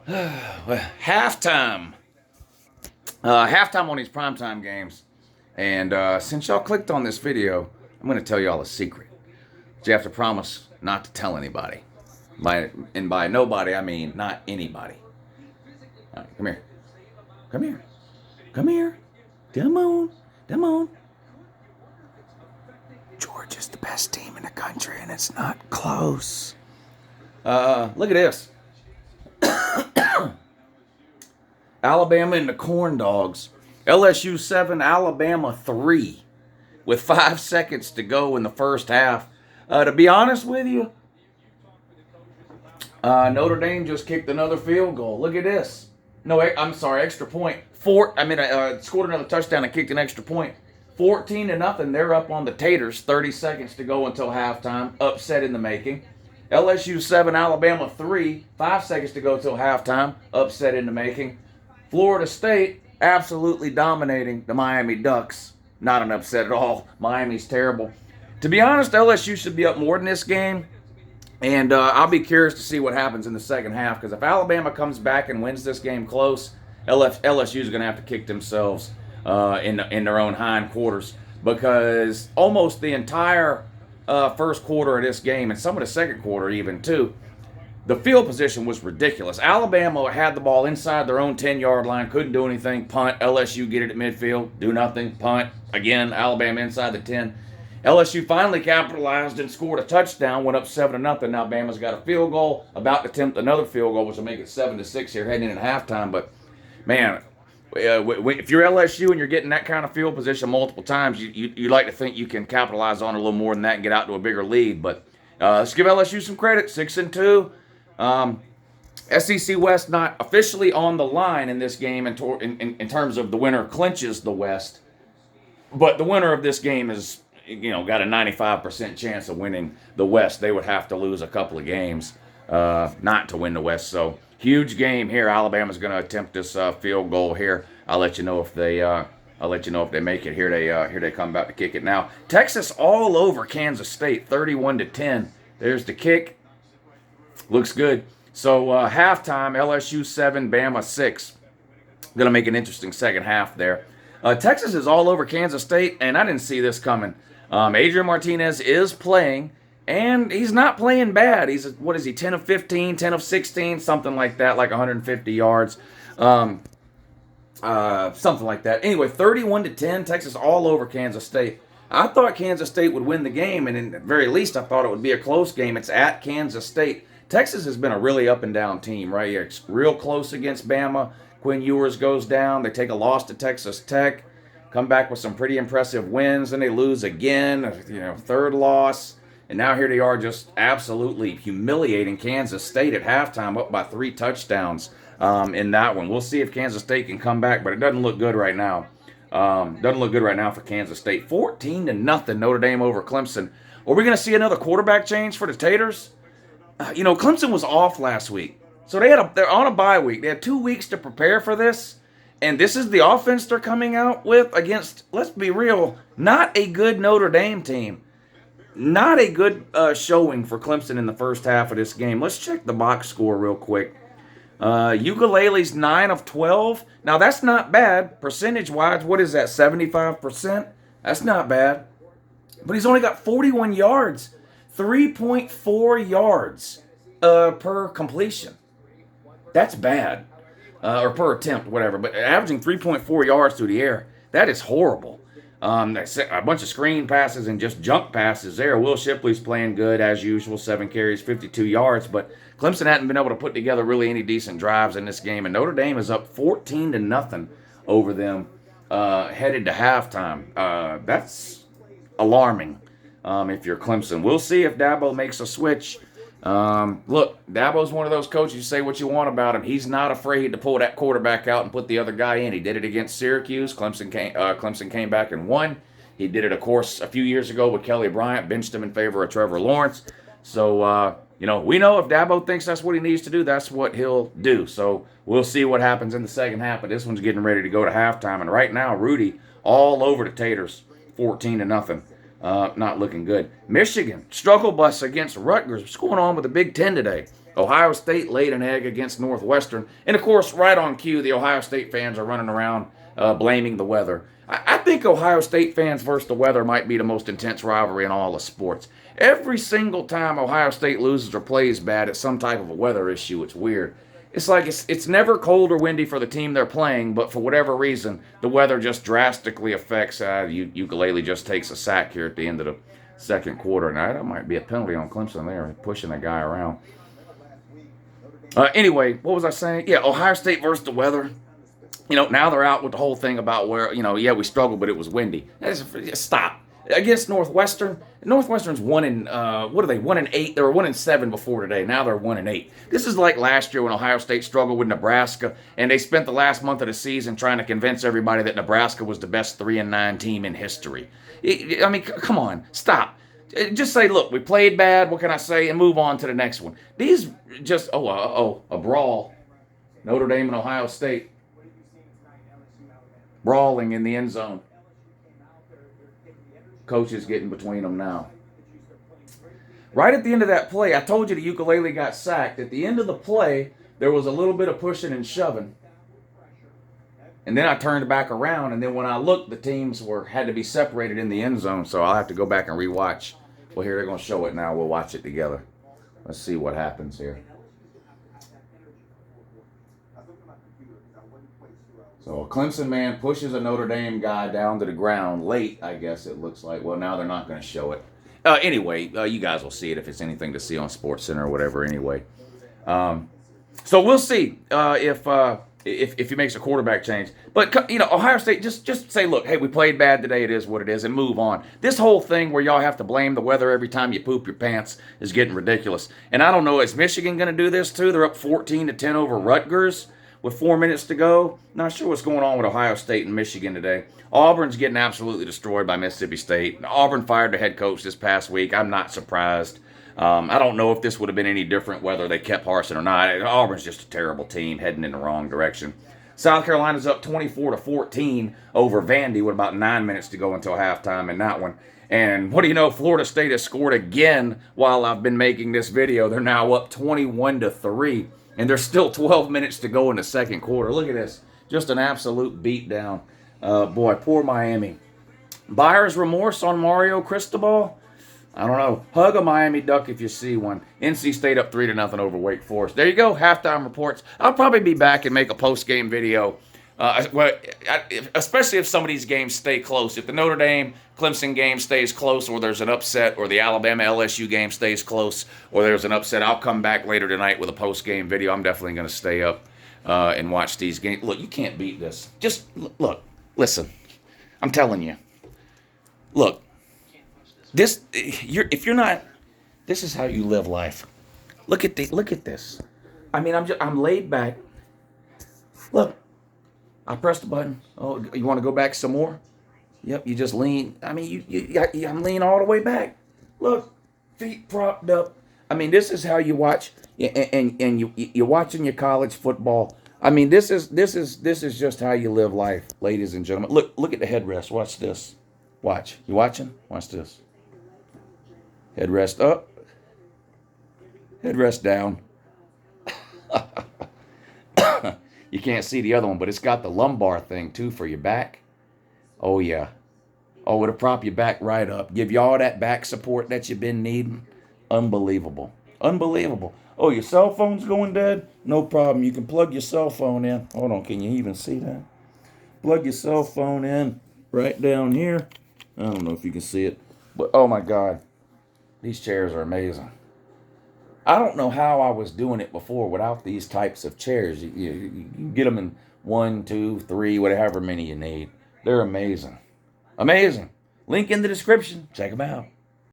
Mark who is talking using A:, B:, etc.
A: Well, halftime. Halftime on these primetime games. And since y'all clicked on this video, I'm going to tell y'all a secret. But you have to promise not to tell anybody. And by nobody, I mean not anybody. All right, come here. Come here. Come here. Come on. Come on. Georgia's the best team in the country, and it's not close. Look at this. Alabama and the Corn Dogs. LSU 7, Alabama 3 with 5 seconds to go in the first half. To be honest with you, Notre Dame just kicked another field goal. Look at this. No, I'm sorry, extra point. Scored another touchdown and kicked an extra point. 14-0. They're up on the Taters. 30 seconds to go until halftime. Upset in the making. LSU 7, Alabama 3. 5 seconds to go till halftime. Upset in the making. Florida State absolutely dominating the Miami Ducks. Not an upset at all. Miami's terrible. To be honest, LSU should be up more in this game. And I'll be curious to see what happens in the second half. Because if Alabama comes back and wins this game close, LSU is going to have to kick themselves in their own hindquarters. Because almost the entire first quarter of this game, and some of the second quarter even too, the field position was ridiculous. Alabama had the ball inside their own 10-yard line, couldn't do anything, punt. LSU get it at midfield, do nothing, punt. Again, Alabama inside the 10. LSU finally capitalized and scored a touchdown, went up 7-0. Now Bama's got a field goal, about to attempt another field goal, which will make it 7-6 here heading into halftime. But, man, if you're LSU and you're getting that kind of field position multiple times, you like to think you can capitalize on it a little more than that and get out to a bigger lead. But let's give LSU some credit, 6-2. SEC West not officially on the line in this game in terms of the winner clinches the West, but the winner of this game is got a 95% chance of winning the West. They would have to lose a couple of games not to win the West. So huge game here. Alabama's going to attempt this field goal here. I'll let you know if they make it. Here they come back to kick it now. Texas all over Kansas State, 31-10. There's the kick. Looks good. So halftime, LSU 7, Bama 6. Going to make an interesting second half there. Texas is all over Kansas State, and I didn't see this coming. Adrian Martinez is playing, and he's not playing bad. He's, 10 of 15, 10 of 16, something like that, like 150 yards. Something like that. Anyway, 31-10, Texas all over Kansas State. I thought Kansas State would win the game, and at the very least, I thought it would be a close game. It's at Kansas State. Texas has been a really up-and-down team, right? It's real close against Bama. Quinn Ewers goes down. They take a loss to Texas Tech. Come back with some pretty impressive wins. Then they lose again, third loss. And now here they are just absolutely humiliating Kansas State at halftime, up by 3 touchdowns in that one. We'll see if Kansas State can come back, but it doesn't look good right now. Doesn't look good right now for Kansas State. 14-0 Notre Dame over Clemson. Are we going to see another quarterback change for the Taters? Clemson was off last week. So they're on a bye week. They had 2 weeks to prepare for this. And this is the offense they're coming out with against, let's be real, not a good Notre Dame team. Not a good showing for Clemson in the first half of this game. Let's check the box score real quick. Ukulele's 9 of 12. Now, that's not bad. Percentage-wise, what is that, 75%? That's not bad. But he's only got 41 yards. 3.4 yards per completion. That's bad. Or per attempt, whatever. But averaging 3.4 yards through the air, that is horrible. A bunch of screen passes and just junk passes there. Will Shipley's playing good as usual. 7 carries, 52 yards. But Clemson hadn't been able to put together really any decent drives in this game. And Notre Dame is up 14-0 over them headed to halftime. That's alarming if you're Clemson. We'll see if Dabo makes a switch. Look, Dabo's one of those coaches, you say what you want about him. He's not afraid to pull that quarterback out and put the other guy in. He did it against Syracuse. Clemson came back and won. He did it, of course, a few years ago with Kelly Bryant, benched him in favor of Trevor Lawrence. So, we know if Dabo thinks that's what he needs to do, that's what he'll do. So we'll see what happens in the second half, but this one's getting ready to go to halftime. And right now, Rudy all over the Taters, 14-0. Not looking good. Michigan, struggle bus against Rutgers. What's going on with the Big Ten today? Ohio State laid an egg against Northwestern. And, of course, right on cue, the Ohio State fans are running around blaming the weather. I think Ohio State fans versus the weather might be the most intense rivalry in all of sports. Every single time Ohio State loses or plays bad, it's some type of a weather issue. It's weird. It's like it's never cold or windy for the team they're playing, but for whatever reason, the weather just drastically affects. Ukulele just takes a sack here at the end of the second quarter. Now, that might be a penalty on Clemson there, pushing a guy around. Anyway, what was I saying? Yeah, Ohio State versus the weather. Now they're out with the whole thing about where, we struggled, but it was windy. Stop. Against Northwestern, Northwestern's 1-8. They were 1-7 before today. Now they're 1-8. This is like last year when Ohio State struggled with Nebraska, and they spent the last month of the season trying to convince everybody that Nebraska was the best 3-9 team in history. I mean, come on, stop. Just say, look, we played bad. What can I say? And move on to the next one. These just a brawl. Notre Dame and Ohio State brawling in the end zone. Coach is getting between them now. Right at the end of that play, I told you the ukulele got sacked. At the end of the play, there was a little bit of pushing and shoving. And then I turned back around, and then when I looked, the teams had to be separated in the end zone, so I'll have to go back and rewatch. Well, here they're going to show it now. We'll watch it together. Let's see what happens here. So a Clemson man pushes a Notre Dame guy down to the ground late, I guess it looks like. Well, now they're not going to show it. Anyway, you guys will see it if it's anything to see on SportsCenter or whatever anyway. So we'll see if he makes a quarterback change. But, Ohio State, just say, look, hey, we played bad today. It is what it is, and move on. This whole thing where y'all have to blame the weather every time you poop your pants is getting ridiculous. And I don't know, is Michigan going to do this too? They're up 14-10 over Rutgers with 4 minutes to go. Not sure what's going on with Ohio State and Michigan today. Auburn's getting absolutely destroyed by Mississippi State. Auburn fired the head coach this past week. I'm not surprised. I don't know if this would have been any different whether they kept Harsin or not. Auburn's just a terrible team heading in the wrong direction. South Carolina's up 24-14 over Vandy with about 9 minutes to go until halftime in that one. And what do you know? Florida State has scored again while I've been making this video. They're now up 21-3. And there's still 12 minutes to go in the second quarter. Look at this. Just an absolute beatdown. Boy, poor Miami. Buyer's remorse on Mario Cristobal? I don't know. Hug a Miami Duck if you see one. NC State up 3-0 over Wake Forest. There you go. Halftime reports. I'll probably be back and make a post-game video. Especially if some of these games stay close. If the Notre Dame Clemson game stays close, or there's an upset, or the Alabama LSU game stays close, or there's an upset, I'll come back later tonight with a post-game video. I'm definitely going to stay up and watch these games. Look, you can't beat this. Just look, listen. I'm telling you. Look, this if you're not, this is how you live life. Look at this. I mean, I'm laid back. Look. I pressed the button. Oh, you want to go back some more? Yep, you just lean. I mean, I'm leaning all the way back. Look, feet propped up. I mean, this is how you watch, and you're watching your college football. I mean, this is just how you live life, ladies and gentlemen. Look at the headrest. Watch this. Watch. You watching? Watch this. Headrest up. Headrest down. You can't see the other one, but it's got the lumbar thing, too, for your back. Oh, yeah. Oh, it'll prop your back right up. Give you all that back support that you've been needing. Unbelievable. Unbelievable. Oh, your cell phone's going dead? No problem. You can plug your cell phone in. Hold on. Can you even see that? Plug your cell phone in right down here. I don't know if you can see it. But, oh, my God. These chairs are amazing. I don't know how I was doing it before without these types of chairs. You get them in 1, 2, 3, whatever many you need. They're amazing. Amazing. Link in the description. Check them out.